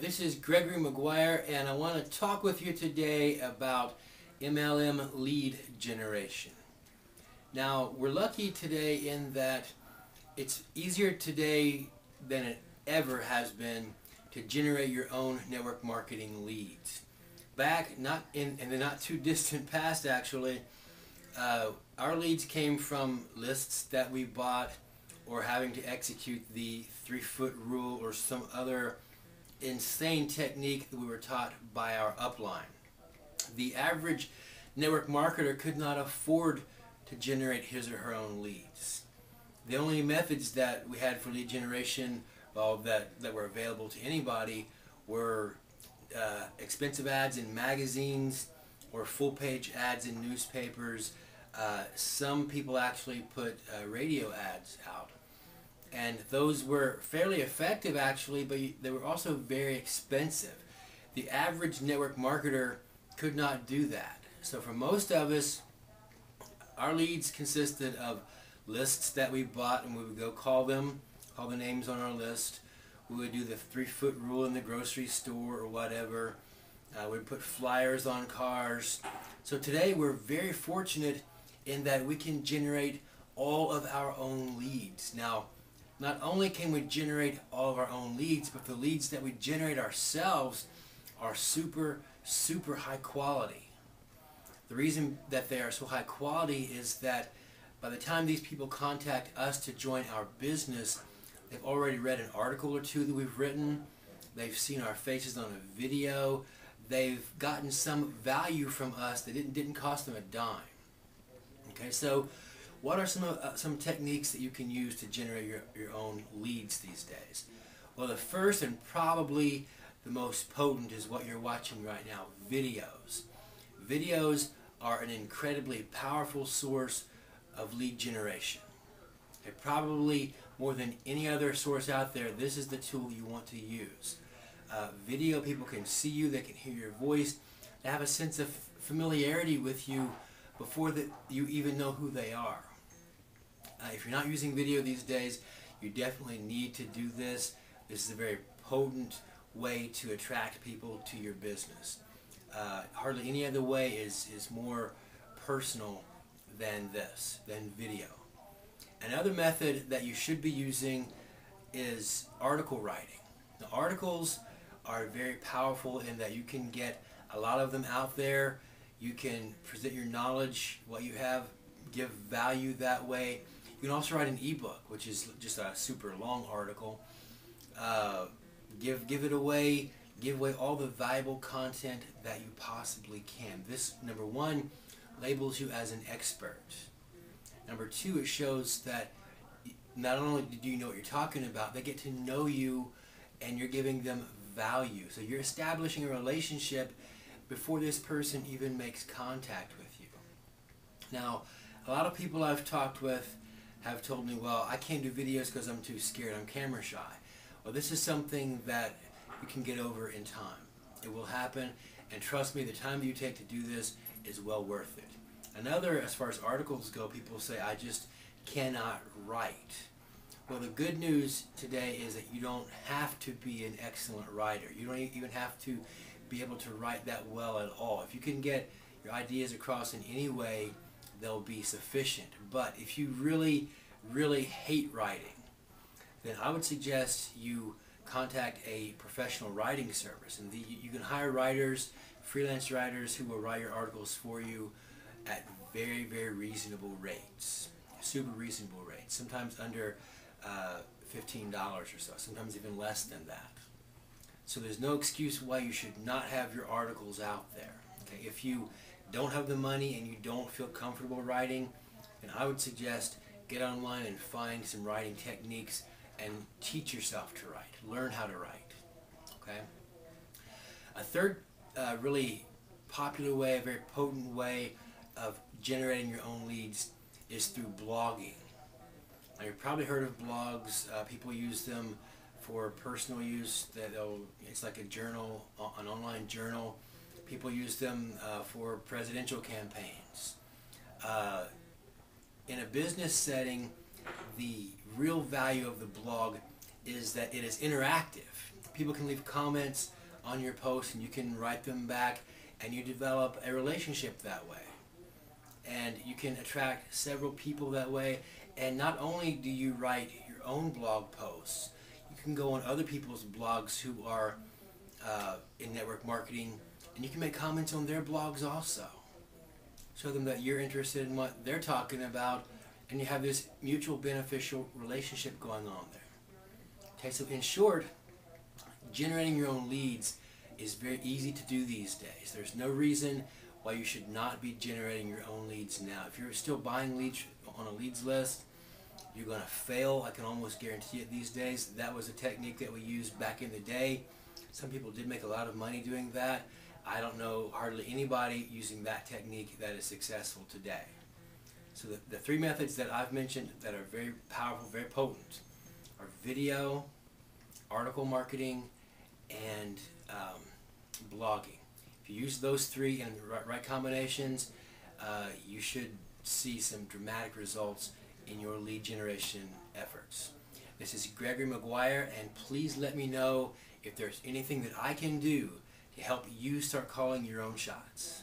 this is Gregory McGuire, and I want to talk with you today about MLM Lead Generation. Now, we're lucky today in that it's easier today than it ever has been to generate your own network marketing leads. Back, not in the not too distant past actually, our leads came from lists that we bought or having to execute the 3-foot rule or some other insane technique that we were taught by our upline. The average network marketer could not afford to generate his or her own leads. The only methods that we had for lead generation, well, that were available to anybody were expensive ads in magazines or full-page ads in newspapers. Some people actually put radio ads out. And those were fairly effective actually, but they were also very expensive. The average network marketer could not do that. So for most of us, our leads consisted of lists that we bought, and we would go call the names on our list. We would do the 3-foot rule in the grocery store or whatever. We'd put flyers on cars. So today we're very fortunate in that we can generate all of our own leads. Now, not only can we generate all of our own leads, but the leads that we generate ourselves are super high quality. The reason that they are so high quality is that by the time these people contact us to join our business, they've already read an article or two that we've written, they've seen our faces on a video, they've gotten some value from us that didn't cost them a dime. Okay, so what are some techniques that you can use to generate your own leads these days? Well, the first and probably the most potent is what you're watching right now, videos. Videos are an incredibly powerful source of lead generation. Okay, probably more than any other source out there, this is the tool you want to use. Video, people can see you, they can hear your voice, they have a sense of familiarity with you before you even know who they are. If you're not using video these days, you definitely need to do this. This is a very potent way to attract people to your business. Hardly any other way is more personal than video. Another method that you should be using is article writing. Now, articles are very powerful in that you can get a lot of them out there. You can present your knowledge, what you have, give value that way. You can also write an ebook, which is just a super long article. Give it away. Give away all the valuable content that you possibly can. This, number one, labels you as an expert. Number two, it shows that not only do you know what you're talking about, they get to know you and you're giving them value. So you're establishing a relationship before this person even makes contact with you. Now, a lot of people I've talked with have told me, well, I can't do videos because I'm too scared, I'm camera shy. Well, this is something that you can get over in time. It will happen, and trust me, the time that you take to do this is well worth it. Another, as far as articles go, people say, I just cannot write. Well, the good news today is that you don't have to be an excellent writer. You don't even have to be able to write that well at all. If you can get your ideas across in any way, they'll be sufficient. But if you really hate writing, then I would suggest you contact a professional writing service. And you can hire writers, freelance writers, who will write your articles for you at very reasonable rates, super reasonable rates, sometimes under $15 or so, sometimes even less than that. So there's no excuse why you should not have your articles out there. Okay? If you don't have the money and you don't feel comfortable writing, then I would suggest get online and find some writing techniques and teach yourself to write. Learn how to write. Okay? A third really popular way, a very potent way of generating your own leads is through blogging. Now, you've probably heard of blogs. People use them for personal use. It's like a journal, an online journal. People use them for presidential campaigns. In a business setting, the real value of the blog is that it is interactive. people can leave comments on your posts and you can write them back, and you develop a relationship that way. And you can attract several people that way. And not only do you write your own blog posts, you can go on other people's blogs who are in network marketing, and you can make comments on their blogs also. Show them that you're interested in what they're talking about, and you have this mutual beneficial relationship going on there. Okay, so in short, generating your own leads is very easy to do these days. There's no reason why you should not be generating your own leads now. If you're still buying leads on a leads list, you're going to fail. I can almost guarantee it these days. That was a technique that we used back in the day. Some people did make a lot of money doing that. I don't know hardly anybody using that technique that is successful today. So the three methods that I've mentioned that are very powerful, very potent, are video, article marketing, and blogging. If you use those three in the right combinations, you should see some dramatic results in your lead generation efforts. This is Gregory McGuire, and please let me know if there's anything that I can do to help you start calling your own shots.